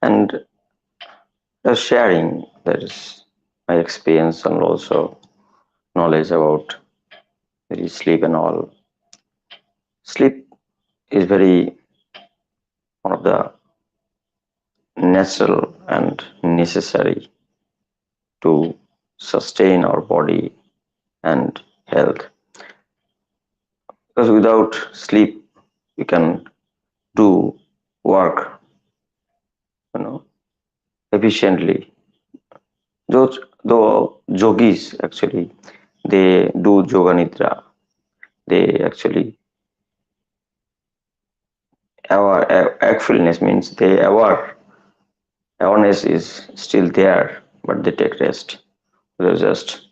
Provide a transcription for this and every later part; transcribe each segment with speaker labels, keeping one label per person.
Speaker 1: And sharing that is my experience and also knowledge about sleep and all. Sleep is very one of the natural and necessary to sustain our body and health. Because without sleep, you can do work, you know, efficiently. Though yogis actually they do yoga nidra, they actually aware means they awareness is still there, but they take rest. They're just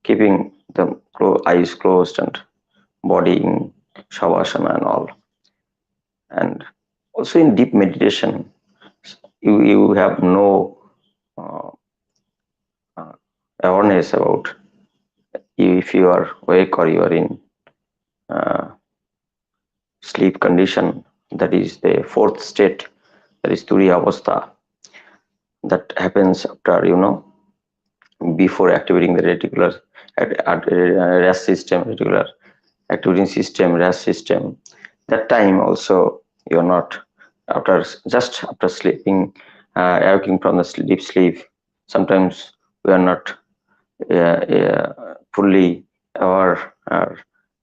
Speaker 1: keeping the eyes closed and body in shavasana and all. And also in deep meditation, you have no uh, uh, awareness about if you are awake or you are in uh, sleep condition. That is the fourth state. That is turiya avastha. That happens after before activating the reticular rest system, reticular activating system, rest system. That time also you're not after just after sleeping, awaking from the sleep. Sometimes we are not fully aware or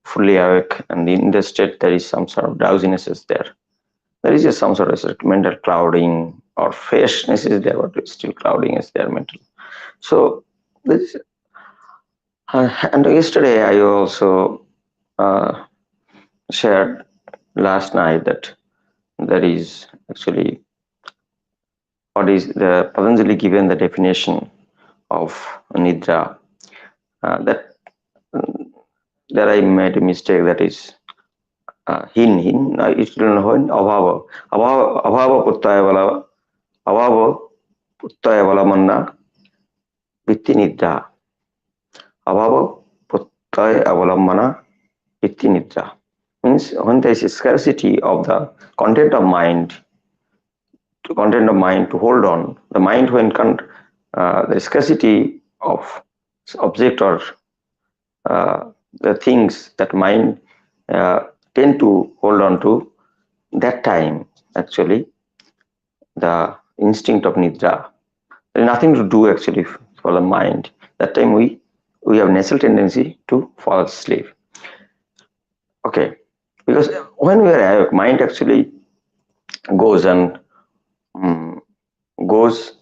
Speaker 1: fully awake, and in the state there is some sort of drowsiness is there. There is just some sort of mental clouding or freshness is there, but still clouding is there mental. So this, and yesterday I also uh, shared last night that there is actually what is the Patanjali given the definition of nidra. That there I made a mistake. That is hin it will know abhava puttaya vala manna vitti nidra abhava puttaya avalamana vitti nidra means when there is a scarcity of the content of mind to hold on the mind when the scarcity of object or the things that mind uh, tend to hold on to, that time actually the instinct of nidra, there is nothing to do actually for the mind. That time we have natural tendency to fall asleep. Okay, because when we are awake, mind actually goes and um, goes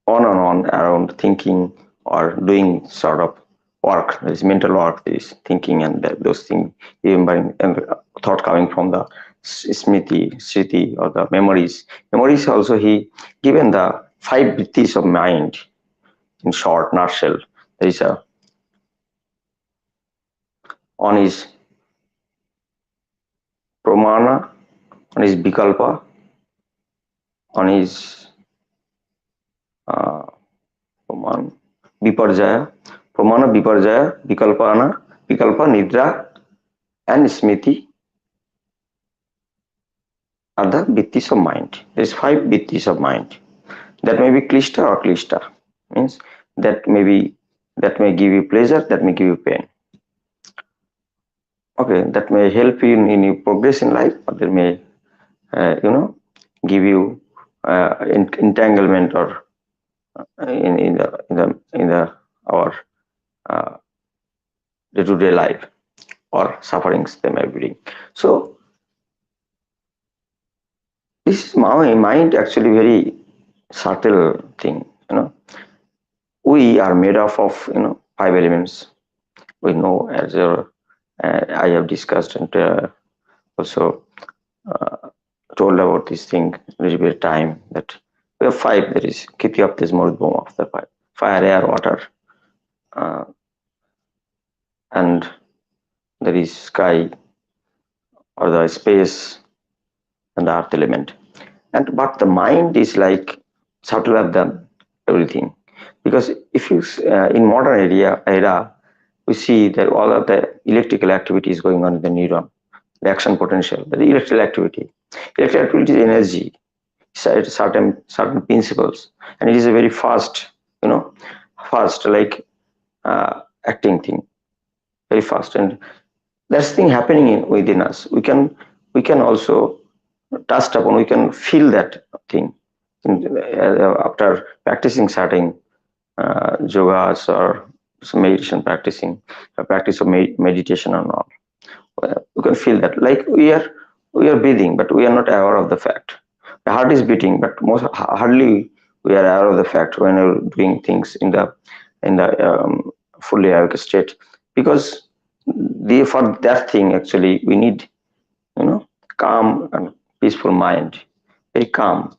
Speaker 1: on and on around thinking or doing sort of work. There is mental work, there is thinking, and those things, remembering and thought coming from the smriti, or the memories. Memories also he given the five vrittis of mind in short nutshell. There is a one is pramana, one is vikalpa, one is uh, viparjaya, pramana, viparjaya, vikalpa, nidra, and smriti are the vrittis of mind. There is five vrittis of mind. That may be klishta or klishta. Means that may give you pleasure, that may give you pain. Okay, that may help you in your progress in life, or they may give you entanglement or in the our day-to-day life or sufferings they may bring. So this is my mind actually very subtle thing. We are made up of five elements. We know as I have discussed and also uh, told about this thing a little bit of time that we have five. There is Kiti of this Murudbom of the five: fire, air, water, uh, and there is sky or the space and the earth element. And but the mind is like subtler than everything, because if you in modern era we see that all of the electrical activity is going on in the neuron, the action potential, the electrical activity. Electrical activity is energy. certain principles, and it is a very fast, you know, fast like acting thing, very fast, and that's thing happening within us. We can also touch upon, we can feel that thing after practicing certain yogas or some meditation practicing, practice of meditation and all. You can feel that like we are breathing, but we are not aware of the fact. The heart is beating, but most hardly we are aware of the fact when we're doing things in the fully awake state. Because for that thing actually we need, calm and peaceful mind, very calm.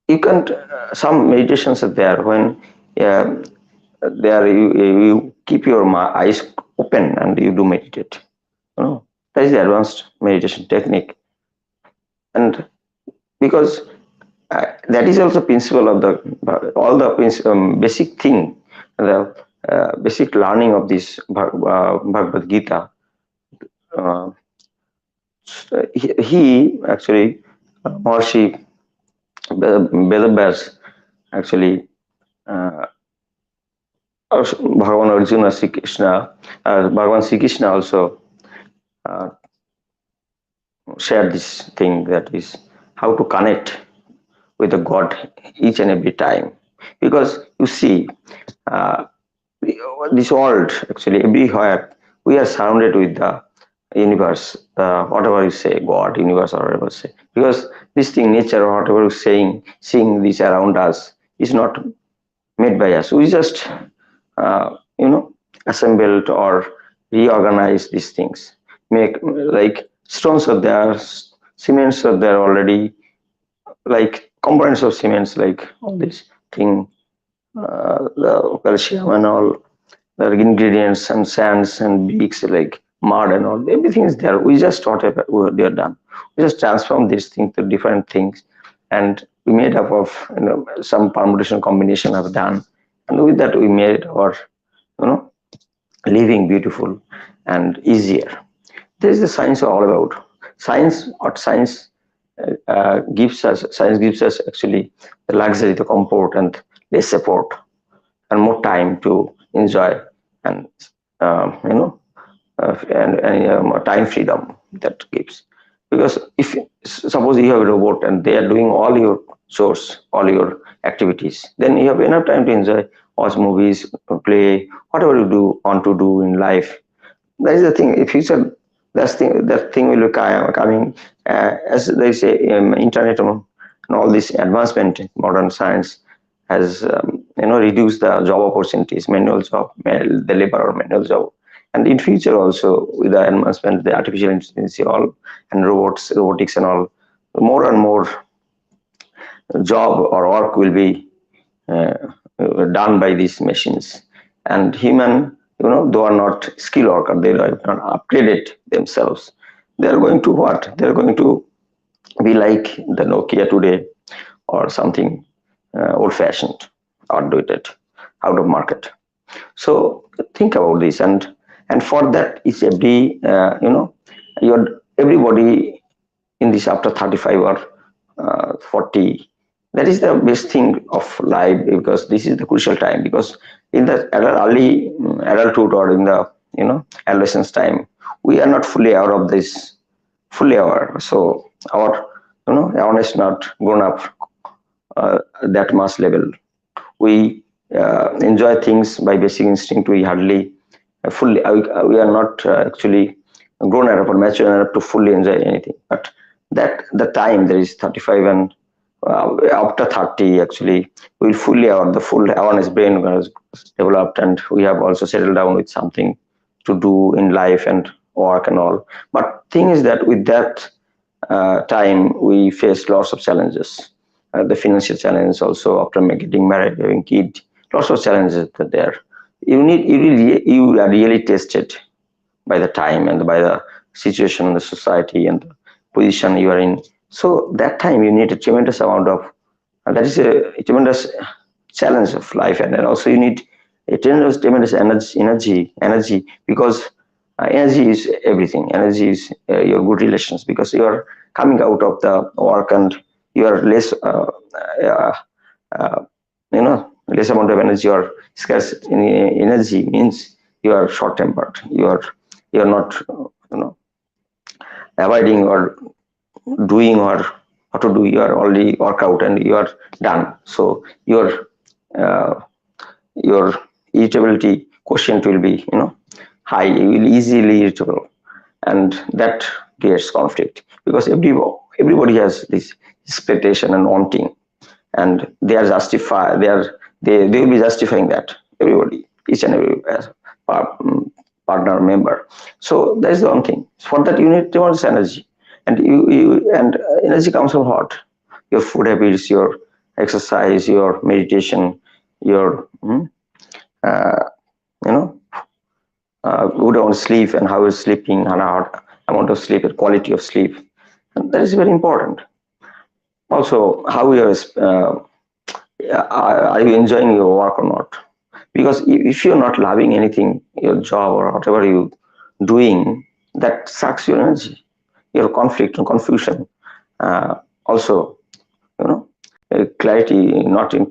Speaker 1: You can some meditations are there when uh, there you keep your eyes open and you do meditate. That is the advanced meditation technique, and because that is also principle of the all the basic thing, the basic learning of this Bhagavad Gita. Uh, he actually, Maharishi Vedavyas actually, uh, Bhagavan Arjuna Sri Krishna, Bhagavan Sri Krishna also uh, shared this thing, that is how to connect with the God each and every time. Because you see, uh, this world actually everywhere we are surrounded with the universe, whatever you say, God, universe, or whatever you say. Because this thing, nature, or whatever you're saying, seeing this around us is not made by us. We just, assembled or reorganize these things. Make like stones are there, cements are there already, like components of cements, like all this thing, the calcium and all the ingredients and sands and bricks like mud and all, everything is there. We just whatever they are done, we just transform these things to different things, and we made up of, some permutation combination have done, and with that we made our, you know living beautiful and easier. This is the science all about. Science gives us actually the luxury, the comfort, and less support, and more time to enjoy, and more time freedom that gives. Because if suppose you have a robot and they are doing all your chores, all your activities, then you have enough time to enjoy, watch movies, play, whatever you do want to do in life. That is the thing. In future, that thing will be coming, as they say, internet and all this advancement, modern science has, reduced the job opportunities, manual job, the labor or manual job, and in future also with the advancement, the artificial intelligence, all, and robotics and all, more and more job or work will be uh, done by these machines, and human, they are not skill worker, they are not upgraded themselves, they are going to what, they are going to be like the Nokia today, or something old fashioned, outdated, out of market. So think about this, and for that is every, your everybody in this after 35 or 40, that is the best thing of life, because this is the crucial time. Because in the early adulthood, or in the, adolescence time, we are not fully aware of this, fully aware, so our, awareness not grown up that much level. We enjoy things by basic instinct. We hardly fully, we are not actually grown enough or mature enough to fully enjoy anything. But that the time there is 35 and after 30, actually we will fully the full awareness brain was developed, and we have also settled down with something to do in life and work and all. But thing is that with that time we face lots of challenges, the financial challenge also after getting married, having kid, lots of challenges are there. You are really tested by the time and by the situation, the society, and the position you are in. So that time you need a tremendous amount of, that is a tremendous challenge of life, and then also you need a tremendous energy, because Energy is everything. Energy is your good relations, because you are coming out of the work and you are less uh, uh, less amount of energy or scarce energy means you are short tempered, you are not avoiding or doing or how to do, you are already work out and you are done. So uh, your irritability quotient will be high, you will easily irritable, and that creates conflict, because everybody has this expectation and wanting, and they are justify they will be justifying that, everybody, each and every partner member. So that is the one thing. For that you need tremendous energy, and energy comes from what? Your food habits, your exercise, your meditation, your uh, you know good on sleep, and how you're sleeping, and how amount of sleep and quality of sleep, and that is very important. Also, how you're are you enjoying your work or not? Because if you're not loving anything, your job or whatever you doing, that sucks your energy, your conflict and confusion. Also, you know, clarity, not in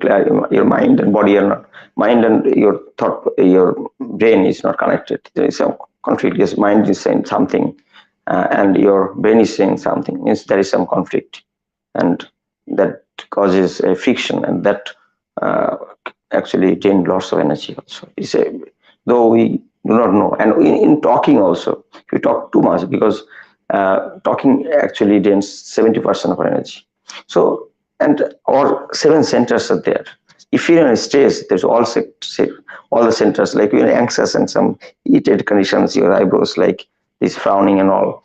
Speaker 1: your mind and body are not, mind and your thought, your brain is not connected. There is some conflict. Yes, mind is saying something, and your brain is saying something. Means there is some conflict, and that causes a friction, and that uh, actually drain lots of energy also. It's a, though we do not know, and in talking also, if we talk too much, because talking actually drains 70% of our energy. So, and all seven centers are there. If you're in stress, there's all the centers, like you're anxious and some heated conditions, your eyebrows like this frowning and all,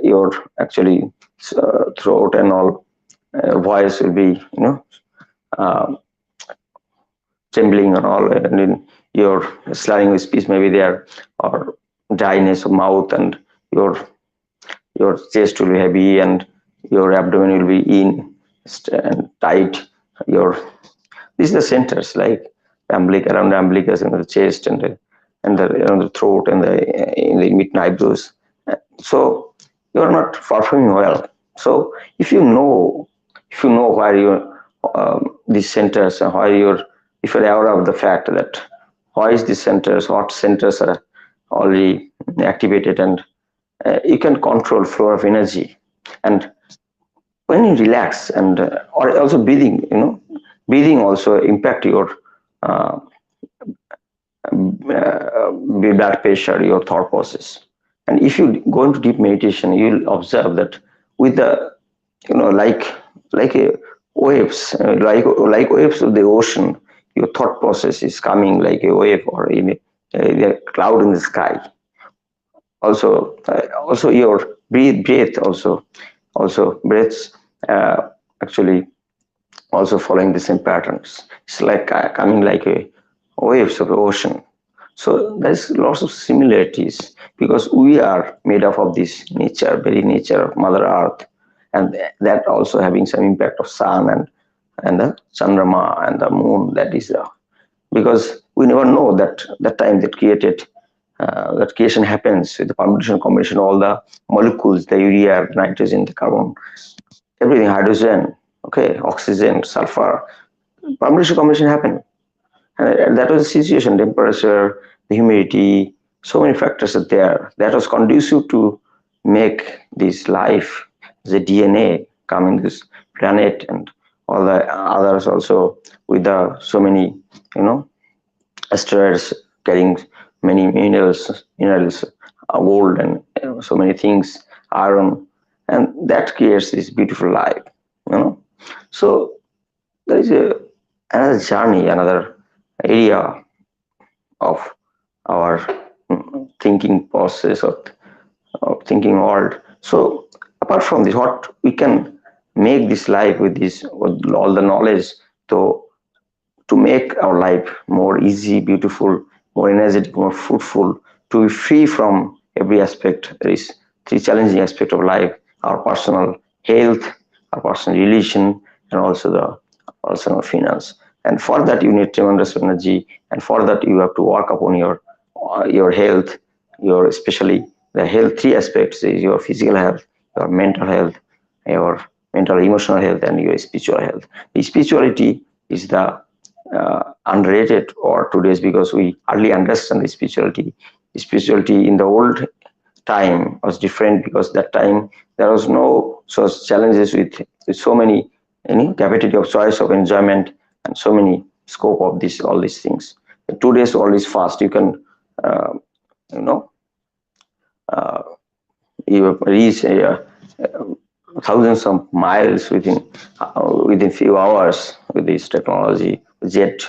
Speaker 1: your actually throat and all, voice will be uh, trembling and all, and in your slurring of speech maybe there, or dryness of mouth, and your your chest will be heavy, and your abdomen will be in and tight. Your these are the centers, like around the umbilicus and the chest, and the throat, and the in the mid eyebrows. So you are not performing well. So if you know where your these centers, and where your, if you're aware of the fact that why is these centers, what centers are already activated, and you can control flow of energy. And when you relax, and or also breathing, breathing also impact your uh, blood pressure, your thought process. And if you go into deep meditation, you'll observe that with the, like a waves, like waves of the ocean, your thought process is coming like a wave, or in a cloud in the sky. Also your breath also breaths actually also following the same patterns. It's like coming like a waves of the ocean. So there's lots of similarities, because we are made up of this nature, very nature of Mother Earth, and that also having some impact of sun, and the chandrama and the moon. That is because we never know that that time that creation happens with the permutation combination of all the molecules, the urea, nitrogen, the carbon, everything, hydrogen, okay, oxygen, sulfur, permutation combination happen. And that was the situation, temperature, the humidity, so many factors are there. That was conducive to make this life, the DNA come in this planet, and all the others also, with the so many, asteroids carrying many minerals, gold, and so many things, iron, and that creates this beautiful life. So there is another journey, another area of our thinking process, of thinking world. So apart from this, what we can make this life with this, with all the knowledge, to make our life more easy, beautiful, more energetic, more fruitful, to be free from every aspect. There is three challenging aspects of life: our personal health, our personal relation, and also the personal finance. And for that, you need tremendous energy, and for that, you have to work upon your health, your especially the health three aspects is your physical health, your your mental emotional health, and your spiritual health. The spirituality is the underrated or today's, because we hardly understand the spirituality. Spirituality in the old time was different, because that time there was no such challenges with so many capacity of choice of enjoyment and so many scope of this all these things. Today's all is fast. You can uh, you know uh, you reach thousands of miles within few hours with this technology. Jet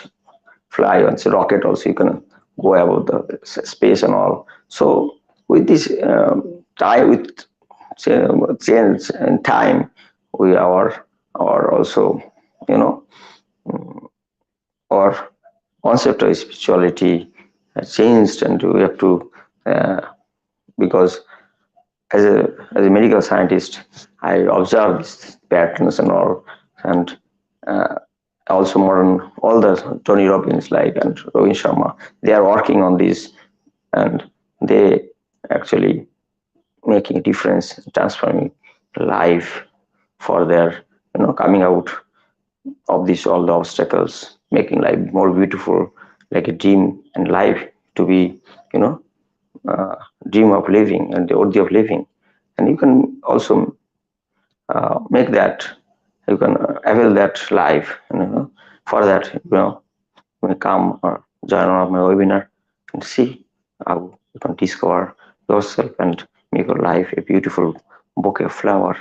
Speaker 1: fly on rocket also, you can go about the space and all. So with this time, with change in time, we our also, you know our concept of spirituality has changed, and we have to uh, because as a medical scientist, I observe these patterns and all, and uh, also modern all the Tony Robbins like and Robin Sharma, they are working on this, and they actually making a difference, transforming life for their coming out of these all the obstacles, making life more beautiful, like a dream and life to be you know uh, dream of living and the worthy of living. And you can also make that, you can avail that life, and for that you may come or join one of my webinar and see how you can discover yourself and make your life a beautiful bouquet of flower.